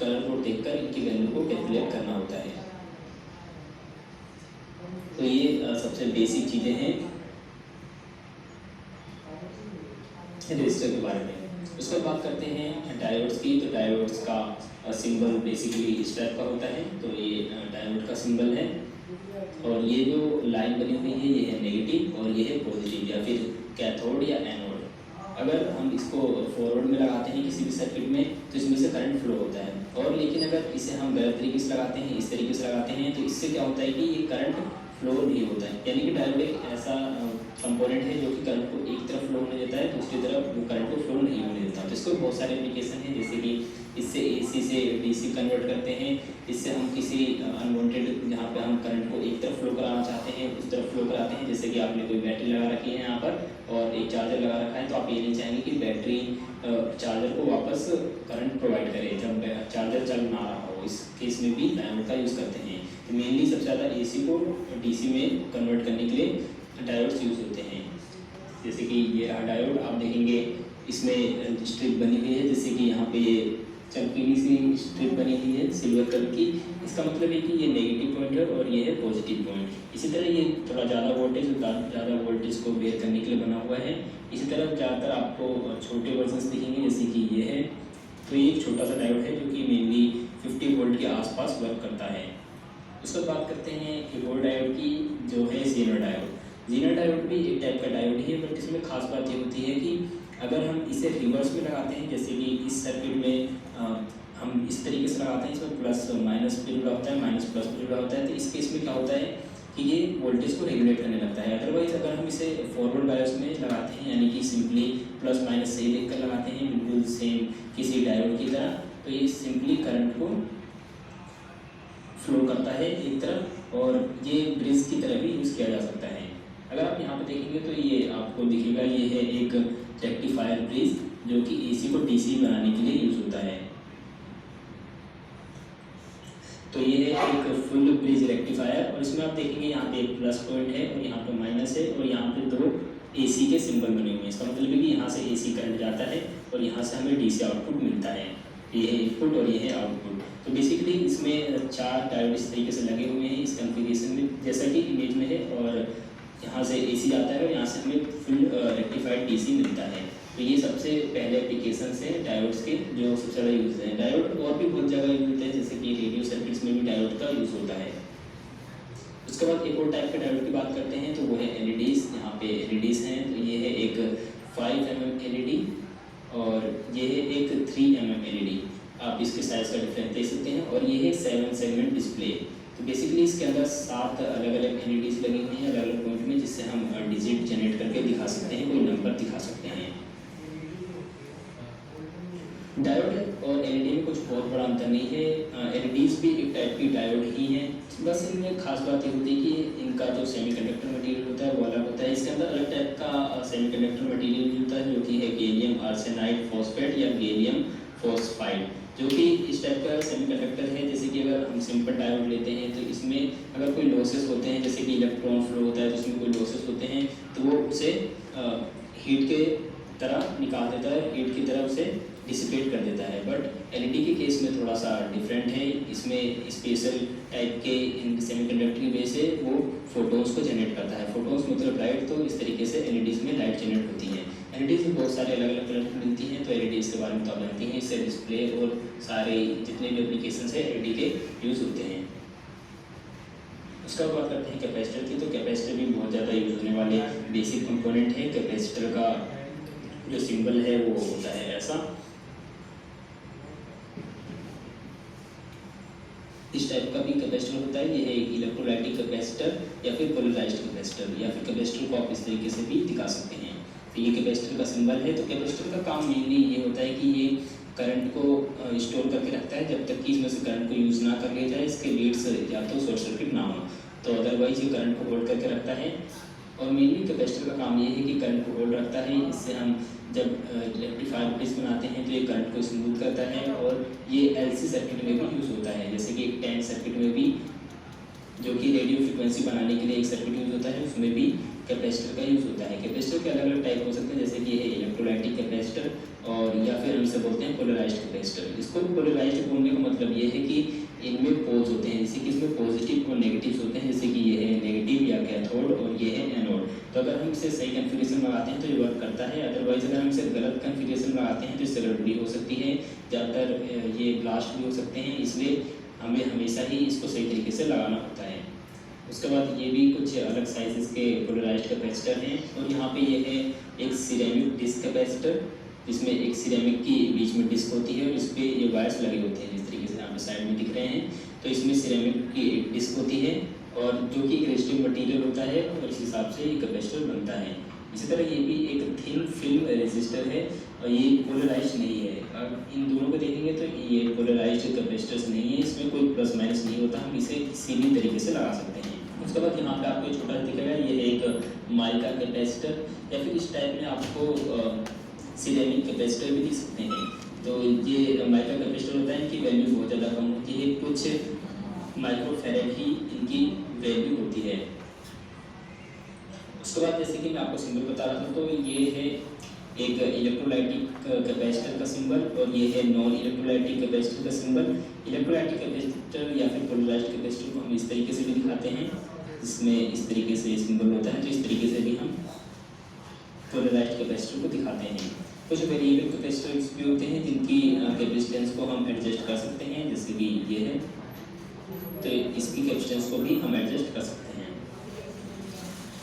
Colour code देखकर इनकी value को कैलकुलेट करना होता है। तो ये सबसे बेसिक चीज़ें हैं रजिस्टर के बारे में। उसके बाद बात करते हैं डायोड्स की। तो डायोड्स का सिंबल बेसिकली इस टाइप का होता है। तो ये डायोड का सिंबल है और ये जो लाइन बनी हुई है ये है नेगेटिव और ये है पॉजिटिव या फिर कैथोड या एनोड। अगर हम इसको फॉरवर्ड में लगाते हैं किसी भी सर्किट में तो इसमें से करंट फ्लो होता है, और लेकिन अगर इसे हम गलत तरीके से लगाते हैं, इस तरीके से लगाते हैं, तो इससे क्या होता है कि ये करंट फ्लो नहीं होता है। यानी कि डायोड एक ऐसा कंपोनेंट है जो कि करंट को एक तरफ फ्लो होने देता है, दूसरी तरफ वो करंट को फ्लो नहीं होने देता। तो इसको बहुत सारे एप्लीकेशन हैं, जैसे कि इससे एसी से डीसी कन्वर्ट करते हैं, इससे हम किसी अनवांटेड जहाँ पे हम करंट को एक तरफ फ्लो कराना चाहते हैं उस तरफ फ्लो कराते हैं। जैसे कि आपने कोई बैटरी लगा रखी है यहाँ पर और एक चार्जर लगा रखा है, तो आप ये नहीं चाहेंगे कि बैटरी चार्जर को वापस करंट प्रोवाइड करे जब चार्जर चल ना रहा हो। इस केस में भी डायोड का यूज़ करते हैं। तो मेनली सबसे ज़्यादा एसी को डीसी में कन्वर्ट करने के लिए डायोड्स यूज़ होते हैं। जैसे कि ये रहा डायोड, आप देखेंगे इसमें स्ट्रिप बनी हुई है, जैसे कि यहाँ पे चमकीली सी स्ट्रिप बनी हुई है सिल्वर कलर की। इसका मतलब है कि ये नेगेटिव पॉइंट है और ये है पॉजिटिव पॉइंट। इसी तरह ये थोड़ा ज़्यादा वोल्टेज को बेयर करने के लिए बना हुआ है। इसी तरह ज़्यादातर आपको छोटे वर्जन्स दिखेंगे, जैसे कि ये है। तो ये एक छोटा सा डायोड है जो कि मेनली 50 वोल्ट के आसपास वर्क करता है। उसके बाद बात करते हैं एक और डायोड की, जो है जीनर डायोड। जीनर डायोड भी एक टाइप का डायोड ही है, बट इसमें खास बात ये होती है कि अगर हम इसे रिवर्स में लगाते हैं, जैसे कि इस सर्किट में हम इस तरीके से लगाते हैं, इसमें प्लस माइनस भी जुड़ा होता है, माइनस प्लस भी जुड़ा होता है, तो इस केस में क्या होता है कि ये वोल्टेज को रेगुलेट करने लगता है। अदरवाइज अगर हम इसे फॉरवर्ड बायस में लगाते हैं, यानी कि सिंपली प्लस माइनस सही देखकर लगाते हैं बिल्कुल सेम किसी डायोड की तरह, तो ये सिंपली करंट को फ्लो करता है एक तरफ, और ये ब्रिज की तरह भी यूज़ किया जा सकता है। अगर आप यहाँ पे देखेंगे तो ये आपको दिखेगा, ये है एक रेक्टिफायर ब्रिज जो कि एसी को डीसी बनाने के लिए यूज़ होता है। तो ये है एक फुल ब्रिज रेक्टिफायर, और इसमें आप देखेंगे यहाँ पे एक प्लस पॉइंट है और यहाँ पे माइनस है, और यहाँ पे दो एसी के सिंबल बने हुए हैं। इसका मतलब है कि यहाँ से एसी करंट जाता है और यहाँ से हमें डीसी आउटपुट मिलता है। ये है इनपुट और ये है आउटपुट। तो बेसिकली इसमें 4 डायोड इस तरीके से लगे हुए हैं इस कॉन्फ़िगरेशन में, जैसा कि इमेज में है, और यहाँ से एसी आता है और यहाँ से हमें फुल रेक्टिफाइड डीसी मिलता है। तो ये सबसे पहले एप्लीकेशन हैं डायोड्स के जो सबसे ज़्यादा यूज़ हैं। डायोड और भी बहुत जगह यूज होते हैं, जैसे कि रेडियो सर्किट्स में भी डायोड का यूज़ होता है। उसके बाद एक और टाइप के डायोड की बात करते हैं, तो वो है एलईडीज़। यहाँ पे एलईडीज़ हैं, तो ये है एक 5 mm एलईडी और ये है एक 3 mm एलईडी। आप इसके साइज़ का डिफरेंस देख सकते हैं, और ये है 7 सेगमेंट डिस्प्ले। तो बेसिकली इसके अंदर 7 अलग अलग एलईडीज़ लगी हुई हैं अलग अलग पॉइंट में, जिससे हम डिजिट जनरेट करके दिखा सकते हैं, कोई नंबर दिखा सकते हैं। डायोड और एलईडी में कुछ बहुत बड़ा अंतर नहीं है। एलईडीज़ भी एक टाइप की डायोड ही हैं, बस इनमें खास बात ये होती है कि इनका जो सेमीकंडक्टर मटेरियल होता है वो अलग होता है। इसके अंदर अलग टाइप का सेमीकंडक्टर मटेरियल होता है, जो कि है गैलियम आर्सेनाइड फॉस्फेट या गैलियम फॉस्फाइड, जो कि इस टाइप का सेमीकंडक्टर है। जैसे कि अगर हम सिंपल डायोड लेते हैं तो इसमें अगर कोई लॉसेस होते हैं, जैसे कि इलेक्ट्रॉन फ्लो होता है तो इसमें कोई लॉसेस होते हैं, तो वो उसे हीट के तरह निकाल देता है, हीट की तरह उसे डिसिपेट कर देता है। बट एलईडी के केस में थोड़ा सा डिफरेंट है, इसमें स्पेशल टाइप के इन सेमीकंडक्टर की वजह से वो फोटोन्स को जनरेट करता है। फोटोन्स मतलब लाइट, तो इस तरीके से एलईडीज़ में लाइट जनरेट होती है। एलईडीज़ में बहुत सारे अलग अलग कलर की मिलती हैं, तो एलईडीज़ के बारे में तो आप जानती हैं, इससे डिस्प्ले और सारे जितने भी एप्लीकेशन है एलईडी के यूज़ होते हैं। उसका बात करते हैं कैपेसिटर की। तो कैपेसिटर भी बहुत ज़्यादा यूज होने वाले बेसिक कंपोनेंट है। कैपेसिटर का जो सिंबल है वो होता है ऐसा, इस टाइप का भी कैपेसिटर होता है। ये है एक इलेक्ट्रोलाइटिक कैपेसिटर या फिर पोलराइज्ड कैपेसिटर, या फिर कैपेसिटर को आप इस तरीके से भी दिखा सकते हैं। तो ये कैपेसिटर का सिंबल है। तो कैपेसिटर का काम मेनली ये होता है कि ये करंट को स्टोर करके रखता है जब तक कि इसमें से करंट को यूज़ ना कर लिया जाए, इसके लीड्स या तो शॉर्ट सर्किट ना हो, तो अदरवाइज ये करंट को होल्ड करके रखता है। और मेनली कैपेसिटर का काम ये है कि करंट को होल्ड रखता है। इससे हम जब रेक्टिफायर ब्रिज बनाते हैं तो ये करंट को स्मूथ करता है, और ये एलसी सर्किट में भी यूज़ होता है। जैसे कि एक टैंक सर्किट में भी, जो कि रेडियो फ्रिक्वेंसी बनाने के लिए एक सर्किट यूज़ होता है, उसमें भी कैपेसिटर का यूज़ होता है। कैपेसिटर के अलग अलग टाइप हो सकते हैं, जैसे कि ये इलेक्ट्रोलाइटिक कैपेसिटर और या फिर हम इसे बोलते हैं पोलराइज्ड कैपेसिटर। इसको पोलराइज्ड बोलने का मतलब ये है कि इनमें पोल्स होते हैं, जैसे कि इसमें पॉजिटिव और नेगेटिव होते हैं, जैसे कि ये है नेगेटिव या कैथोड और ये है एनोड। तो अगर हम इसे सही कन्फिगरेशन लगाते हैं तो ये वर्क करता है, अदरवाइज अगर हम इसे गलत कन्फिगरेशन लगाते हैं तो इससे गड़बड़ी हो सकती है, ज़्यादातर ये ब्लास्ट भी हो सकते हैं, इसलिए हमें हमेशा ही इसको सही तरीके से लगाना होता है। उसके बाद ये भी कुछ अलग साइजेस के पोलराइज्ड कैपेसिटर हैं, और यहाँ पे ये है एक सिरेमिक डिस्क कैपेसिटर, जिसमें एक सिरेमिक की बीच में डिस्क होती है और इस पर ये वायर्स लगे होते हैं, जिस तरीके से यहाँ पे साइड में दिख रहे हैं। तो इसमें सिरेमिक की एक डिस्क होती है और जो कि एक रेजिस्टिव मटीरियल होता है, और इस हिसाब से ये कैपेसिटर बनता है। इसी तरह ये भी एक थिन फिल्म रेजिस्टर है और ये पोलराइज्ड नहीं है। अब इन दोनों को देखेंगे तो ये पोलराइज्ड कैपेसिटर्स नहीं है, इसमें कोई प्लस माइनस नहीं होता, हम इसे किसी भी तरीके से लगा सकते हैं। उसके बाद यहाँ पे आपको छोटा सा दिखेगा, ये एक माइका कैपेसिटर, या फिर इस टाइप में आपको सिरेमिक कैपेसिटर भी दिख सकते हैं। तो ये माइका कैपेसिटर होता है, इनकी वैल्यू बहुत ज़्यादा कम होती है, कुछ माइक्रोफैरेड ही इनकी वैल्यू होती है। उसके बाद जैसे कि मैं आपको सिंबल बता रहा था, तो ये है एक इलेक्ट्रोलाइटिक कैपेसिटर का सिंबल और ये है नॉन इलेक्ट्रोलाइटिक कैपेसिटर का सिंबल। इलेक्ट्रोलाइटिक कैपेसिटर या फिर पोलराइज्ड कैपेसिटर को हम इस तरीके से भी दिखाते हैं, जिसमें इस तरीके से सिंबल होता है, तो इस तरीके से भी हम पोलराइज्ड कैपेसिटर को दिखाते हैं। कुछ वेरिएबल कैपेसिटर्स भी होते हैं जिनकी कैपेसिटेंस को हम एडजस्ट कर सकते हैं, जैसे कि ये है, तो इसकी कैपेसिटेंस को भी हम एडजस्ट कर सकते हैं।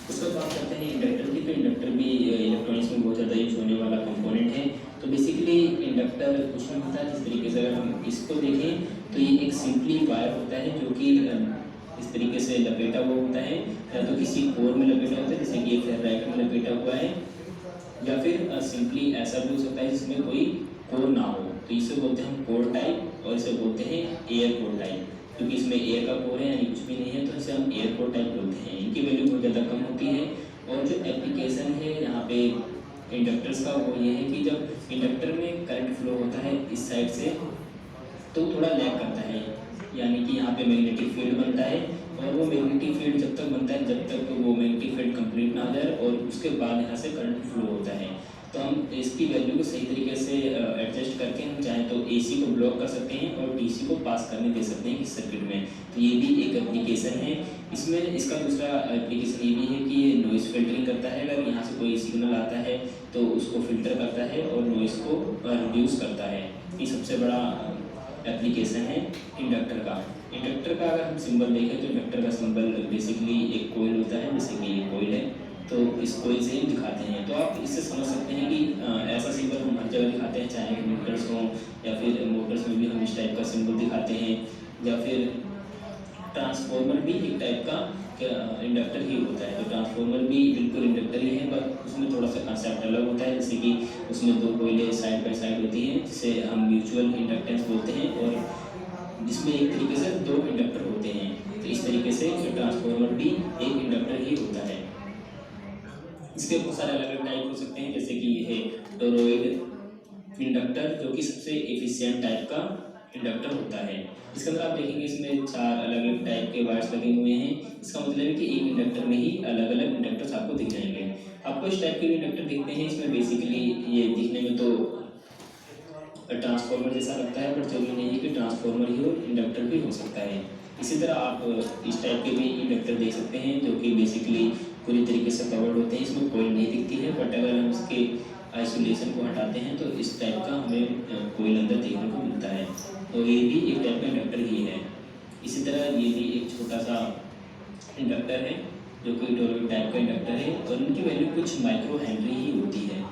उसके बाद बात करते हैं इंडक्टर की। तो इंडक्टर भी इलेक्ट्रॉनिक्स में बहुत ज़्यादा यूज होने वाला कंपोनेंट है। तो बेसिकली इंडक्टर कुछ नहीं होता है, जिस तरीके से अगर हम इसको देखें तो ये एक सिंपली वायर होता है जो कि इस तरीके से लपेटा हुआ होता है, या तो किसी कोर में लपेटा होता है, जैसे कि एक फेराइट में लपेटा हुआ है, या फिर सिंपली ऐसा भी हो सकता है जिसमें कोई कोर ना हो, तो इसे बोलते हैं हम कोर टाइप, और इसे बोलते हैं एयर कोर टाइप, क्योंकि इसमें एयर का कोर है यानी कुछ भी नहीं है, तो इसे हम एयर कोर टाइप बोलते हैं। इनकी वैल्यू बहुत ज़्यादा कम होती है। और जो एप्लीकेशन है यहाँ पे इंडक्टर्स का, वो ये है कि जब इंडक्टर में करंट फ्लो होता है इस साइड से, तो थोड़ा लैग करता है, यानी कि यहाँ पे मैग्नेटिक फील्ड बनता है, और वो मैग्नेटिक फील्ड जब तक बनता है, जब तक वो मैग्नेटिक फील्ड कंप्लीट ना हो जाए, और उसके बाद यहाँ से करंट फ्लो होता है। तो हम इसकी वैल्यू को सही तरीके से एडजस्ट करके हम चाहे तो एसी को ब्लॉक कर सकते हैं और डीसी को पास करने दे सकते हैं इस सर्किट में। तो ये भी एक एप्लीकेशन है। इसमें इसका दूसरा एप्लीकेशन ये भी है कि ये नॉइज़ फिल्टरिंग करता है। अगर यहाँ से कोई सिग्नल आता है तो उसको फिल्टर करता है और नॉइज़ को रिड्यूस करता है। ये सबसे बड़ा एप्लीकेशन है इंडक्टर का। इंडक्टर का अगर हम सिंबल देखें तो इंडक्टर का सिंबल बेसिकली एक कोयल होता है, जैसे कि ये कोयल है, तो इस कोयल से ही दिखाते हैं। तो आप इससे समझ सकते हैं कि ऐसा सिंबल हम हर जगह दिखाते हैं, चाहे मोटर्स हों या फिर मोटर्स में भी हम इस टाइप का सिंबल दिखाते हैं, या फिर ट्रांसफॉर्मर भी एक टाइप का इंडक्टर ही होता है। तो ट्रांसफॉर्मर भी बिल्कुल इंडक्टर ही है, पर उसमें थोड़ा सा कंसेप्ट अलग होता है, जैसे कि उसमें दो कोयले साइड बाय साइड होती हैं, जिसे हम म्यूचुअल इंडक्टेंस बोलते हैं, और जिसमें एक तरीके से दो इंडक्टर होते हैं। तो इस तरीके से ट्रांसफॉर्मर भी एक इंडक्टर ही होता है। इसके बहुत सारे अलग अलग टाइप हो सकते हैं, जैसे कि ये है टोरॉइड इंडक्टर, जो कि सबसे एफिशिएंट टाइप का इंडक्टर होता है। इसके अंदर आप देखेंगे इसमें 4 अलग अलग टाइप के वायर्स लगे हुए हैं। इसका मतलब है कि एक इंडक्टर में ही अलग अलग इंडक्टर्स आपको दिख जाएंगे। आपको इस टाइप के इंडक्टर दिखते हैं। इसमें बेसिकली ये दिखने में तो ट्रांसफॉर्मर जैसा लगता है, बट जरूरी नहीं है कि ट्रांसफॉर्मर ही हो, इंडक्टर भी हो सकता है। इसी तरह आप इस टाइप के भी इंडक्टर देख सकते हैं, जो कि बेसिकली पूरी तरीके से कवर्ड होते हैं। इसमें कोई नहीं दिखती है, बट अगर हम इसके आइसोलेशन को हटाते हैं तो इस टाइप का हमें कोयल अंदर देखने को मिलता है। तो ये भी एक टाइप का इंडक्टर ही है। इसी तरह ये भी एक छोटा सा इंडक्टर है, जो कि टोरॉइड टाइप का इंडक्टर है, और इनकी वैल्यू कुछ माइक्रो हेनरी ही होती है।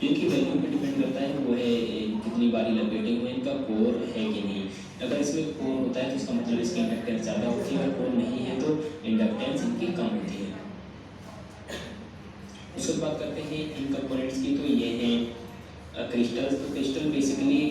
इनकी वैल्यू पर डिपेंड करता है वो है कितनी बारी लपेटे हुए, इनका कोर है कि नहीं। अगर इसमें कोर होता है तो इसका मतलब इसकी इंडक्टेंस ज़्यादा होती है, अगर कोर नहीं है तो इंडक्टेंस इनकी कम होती है। उसके बात करते हैं इन कंपोनेंट्स की। तो ये हैं क्रिस्टल्स। तो क्रिस्टल बेसिकली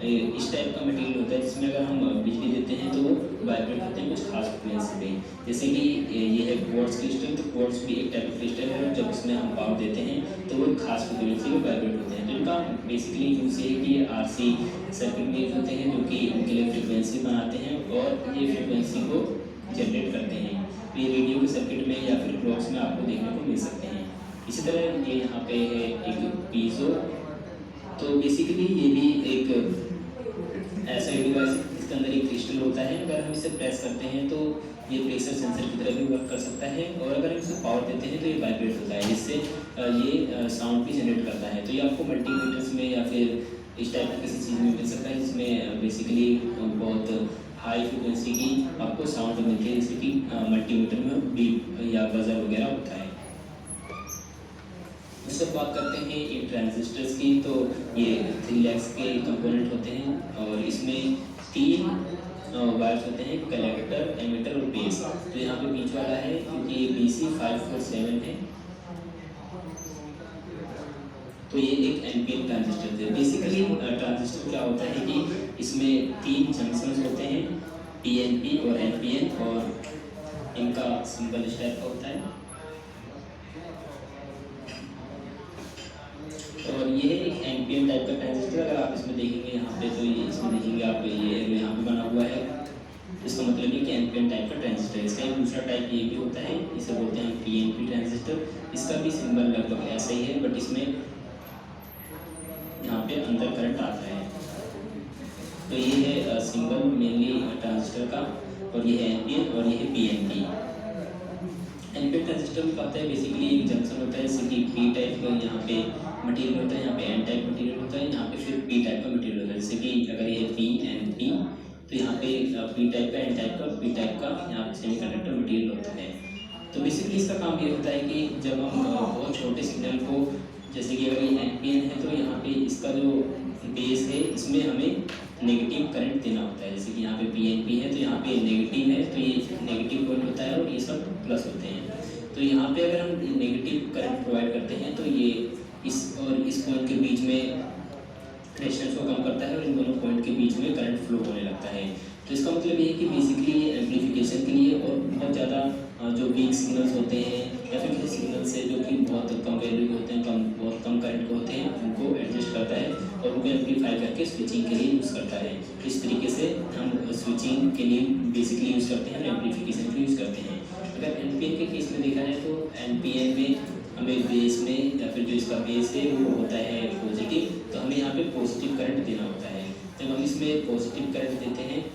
इस टाइप का मटेरियल होता है जिसमें अगर हम बिजली देते हैं तो वो वाइब्रेट होते हैं कुछ खास फ्रीक्वेंसी पे। जैसे कि ये है क्वार्ट्ज क्रिस्टल। तो क्वार्ट्ज भी एक टाइप का क्रिस्टल है, जब उसमें हम पावर देते हैं तो वो खास फ्रीक्वेंसी पे वाइब्रेट होते हैं। तो इनका बेसिकली यूज़ ये है कि ये RC सर्किट में यूज होते हैं, जो कि उनके लिए फ्रीक्वेंसी बनाते हैं, और ये फ्रीक्वेंसी को जनरेट करते हैं। तो ये रेडियो के सर्किट में या फिर क्लॉक्स में आपको देखने को मिल सकते हैं। इसी तरह ये यहाँ पे है एक पीजो। तो बेसिकली ये भी एक ऐसा डिवाइस है इसके अंदर एक क्रिस्टल होता है। अगर हम इसे प्रेस करते हैं तो ये प्रेशर सेंसर की तरह भी वर्क कर सकता है, और अगर हम इसे पावर देते हैं तो ये वाइब्रेट होता है, जिससे ये साउंड भी जनरेट करता है। तो ये आपको मल्टीमीटर्स में या फिर इस टाइप की किसी चीज़ में मिल सकता है, जिसमें बेसिकली बहुत हाई फ्रिक्वेंसी की आपको साउंड मिलती है, जैसे कि मल्टीमीटर में बीप या बजर वगैरह होता है। उससे बात करते हैं ये ट्रांजिस्टर्स की। तो ये 3 लेग्स के कंपोनेंट होते हैं, और इसमें 3 वायर्स होते हैं, कलेक्टर, एमिटर और बेस। तो यहाँ पे बीच वाला है क्योंकि ये BC547 है, तो ये एक एनपीएन ट्रांजिस्टर है। बेसिकली ट्रांजिस्टर क्या होता है कि इसमें 3 जंक्शंस होते हैं, पीएनपी और एनपीएन, और इनका सिंबल इस टाइप का होता है। और ये एक एनपीएन टाइप का ट्रांजिस्टर, अगर आप इसमें देखेंगे यहाँ पे, तो ये इसमें देखेंगे आप, ये यहाँ पे बना हुआ है, इसका मतलब ये कि एनपीएन टाइप का ट्रांजिस्टर। इसका एक दूसरा टाइप ये भी होता है, इसे बोलते हैं पीएनपी ट्रांजिस्टर। इसका भी सिंबल लगभग ऐसा ही है, बट इसमें यहाँ पे अंदर करंट आता है। तो ये है सिंबल मेनली ट्रांजिस्टर का, और ये है एनपीएन और ये है पीएनपी। एनपीएन ट्रांजिस्टर में क्या होता है, बेसिकली एक जंक्शन होता है, जैसे कि पी टाइप का यहाँ पे मटेरियल होता है, यहाँ पे एन टाइप मटेरियल होता है, यहाँ पे फिर पी टाइप का मटेरियल होता है। जैसे कि अगर ये पी एन पी, तो यहाँ पे पी टाइप का, एन टाइप का, पी टाइप का यहाँ पे सेमीकंडक्टर मटेरियल होता है। तो बेसिकली इसका काम ये होता है कि जब हम बहुत छोटे सिग्नल को, जैसे कि अगर ये एनपीएन है, तो यहाँ पे इसका जो बेस है इसमें हमें नेगेटिव करंट देना होता है। जैसे कि यहाँ पे पीएनपी है, तो यहाँ पे नेगेटिव है, तो ये नेगेटिव पॉइंट होता है, और ये सब प्लस होते हैं। तो यहाँ पे अगर हम नेगेटिव करंट प्रोवाइड करते हैं, तो ये इस और इस पॉइंट के बीच में रेजिस्टेंस को कम करता है, और इन दोनों पॉइंट के बीच में करंट फ्लो होने लगता है। तो इसका मतलब ये है कि बेसिकली एम्पलीफिकेशन के लिए, और बहुत ज़्यादा जो वीक सिग्नल्स होते हैं, या फिर किसी सिग्नल से जो कि बहुत कम वैल्यू के होते हैं, बहुत कम करंट के होते हैं, उनको एडजस्ट करता है और उनको एम्पलीफाई करके स्विचिंग के लिए यूज़ करता है। इस तरीके से हम स्विचिंग के लिए बेसिकली यूज़ करते हैं और एम्पलीफिकेशन के लिए यूज़ करते हैं। अगर एनपीएन के केस में देखा जाए, तो एनपीएन में हमें बेस में, या फिर जो इसका बेस है वो होता है पॉजिटिव, तो हमें यहाँ पे पॉजिटिव करंट देना होता है। जब हम इसमें पॉजिटिव करंट देते हैं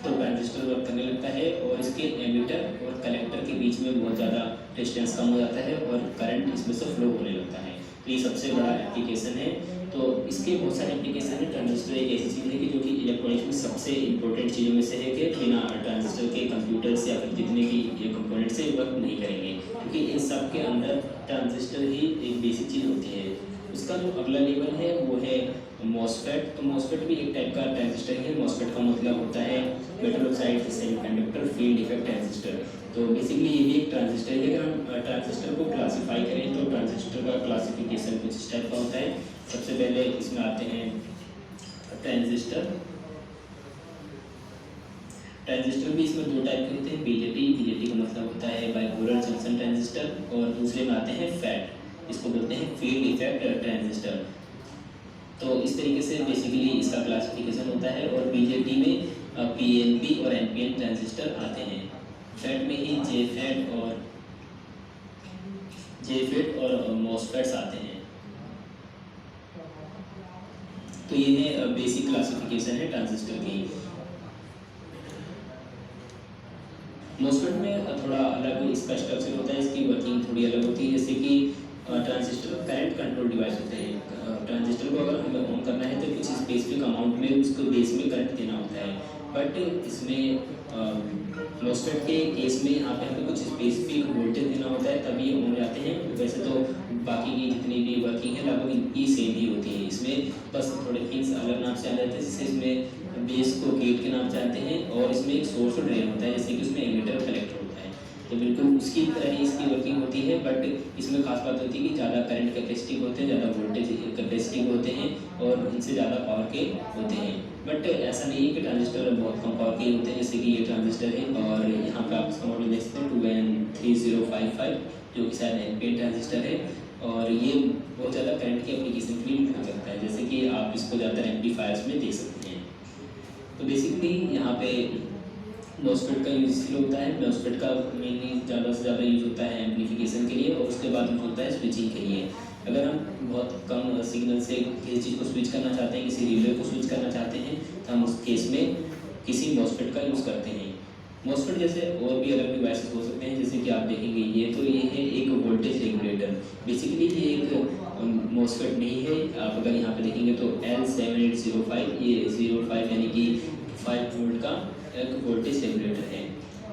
तो ट्रांजिस्टर वर्क करने लगता है, और इसके एमिटर और कलेक्टर के बीच में बहुत ज़्यादा डिस्टेंस कम हो जाता है, और करंट इसमें से फ्लो होने लगता है। तो ये सबसे बड़ा एप्लीकेशन है। तो इसके बहुत सारे एप्लीकेशन है। ट्रांजिस्टर एक ऐसी चीज़ है कि जो कि इलेक्ट्रॉनिक्स में सबसे इंपॉर्टेंट चीज़ों में से है, कि बिना ट्रांजिस्टर के कंप्यूटर्स या फिर जितने भी ये कंपोनेंट्स से वर्क नहीं करेंगे, क्योंकि इन सब के अंदर ट्रांजिस्टर ही एक बेसिक चीज़ होती है। उसका जो अगला लेवल है वो है मॉसफेट। तो मॉसफेट भी एक टाइप का ट्रांजिस्टर है। मॉसफेट का मतलब होता है metal oxide semiconductor field effect transistor. तो बेसिकली ये भी एक ट्रांजिस्टर है। अगर हम ट्रांजिस्टर को क्लासीफाई करें, तो ट्रांजिस्टर का क्लासिफिकेशन कुछ इस टाइप का होता है। सबसे पहले इसमें आते हैं ट्रांजिस्टर। ट्रांजिस्टर भी इसमें 2 टाइप के होते हैं, बीजेटी। बीजेटी का मतलब होता है बाइपोलर जंक्शन ट्रांजिस्टर, और दूसरे में आते हैं फैट, इसको बोलते हैं फील्ड इफेक्ट ट्रांजिस्टर। तो इस तरीके से बेसिकली इसका क्लासिफिकेशन होता है। और बीजेटी में पीएनपी और एनपीएन ट्रांजिस्टर आते हैं। फैट में ही जेफेट और मॉसफेट्स आते हैं। तो ये है बेसिक क्लासिफिकेशन है ट्रांजिस्टर की। मॉसफेट में थोड़ा अलग इसका स्ट्रक्चर होता है, इसकी वर्किंग थोड़ी अलग होती है। जैसे कि ट्रांजिस्टर करंट कंट्रोल डिवाइस होते हैं। ट्रांजिस्टर को अगर हमें ऑन करना है, तो कुछ स्पेसिफिक अमाउंट में उसको बेस में करंट देना होता है। बट इसमें मॉसफेट के केस में यहाँ पे हमें कुछ स्पेसिफिक वोल्टेज देना होता है, तभी ये ऑन जाते हैं। वैसे तो बाकी की जितनी भी वर्किंग है लगभग इनकी सेम ही होती है। इसमें बस थोड़े पिंस अलग नाम से आ जाते हैं, जैसे इसमें बेस को गेट के नाम से आते हैं, और इसमें एक सोर्स और ड्रेन होता है, जैसे कि उसमें एमिटर कलेक्टर होता है। तो बिल्कुल उसकी तरह ही इसकी वर्किंग होती है। बट इसमें खास बात होती है कि ज़्यादा करंट कैपेसिटी होते हैं, ज़्यादा वोल्टेज कैपेसिटी होते हैं, और इनसे ज़्यादा पावर के होते हैं। बट ऐसा नहीं है कि ट्रांजिस्टर बहुत कम पावर के होते हैं। जैसे कि ये ट्रांजिस्टर है, और यहाँ पे आप इसका मॉडल देख सकते हैं 2N3055, जो कि शायद एनपीएन ट्रांजिस्टर है। और ये बहुत ज़्यादा करंट की एप्लीकेशन के लिए यूज करता है, जैसे कि आप इसको ज़्यादातर एम्पलीफायर्स में देख सकते हैं। तो बेसिकली यहाँ पे मॉसफेट का यूज़ इसलिए होता है, मॉसफेट का मेनली ज़्यादा से ज़्यादा यूज़ होता है एम्पलीफिकेशन के लिए और उसके बाद यूज़ होता है स्विचिंग के लिए। अगर हम बहुत कम सिग्नल से किसी चीज़ को स्विच करना चाहते हैं, किसी रिले को स्विच करना चाहते हैं, तो हम उस केस में किसी मॉसफेट का यूज़ करते हैं। मॉसफेट जैसे और भी अलग डिवाइसेस हो सकते हैं, जैसे कि आप देखेंगे ये है एक वोल्टेज रेगुलेटर। बेसिकली ये एक मॉसफेट नहीं है। आप अगर यहाँ पे देखेंगे तो L7805, ये 05 यानी कि 5 वोल्ट का एक वोल्टेज रेगुलेटर है।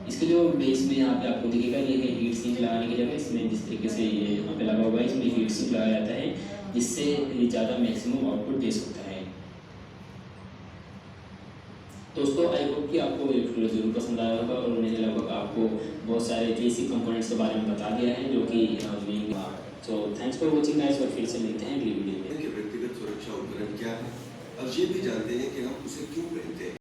इसके जो बेस में यहाँ पे आपको दिखेगा, ये है हीट सिंक लगाने की जगह। इसमें जिस तरीके से ये यहाँ पे लगा हुआ है, इसमें हीट सिंक लगाया जाता है, जिससे ये ज़्यादा मैक्सिमम आउटपुट दे सकता है। दोस्तों, आई होप कि आपको ये वीडियो ज़रूर पसंद आया होगा और मैंने लगभग आपको बहुत सारे बेसिक कंपोनेंट्स के बारे में बता दिया है, जो कि so thanks for watching guys, और फिर से मिलते हैं अगली वीडियो में। कि व्यक्तिगत सुरक्षा उपकरण क्या है, अब ये भी जानते हैं कि हम उसे क्यों पहनते हैं।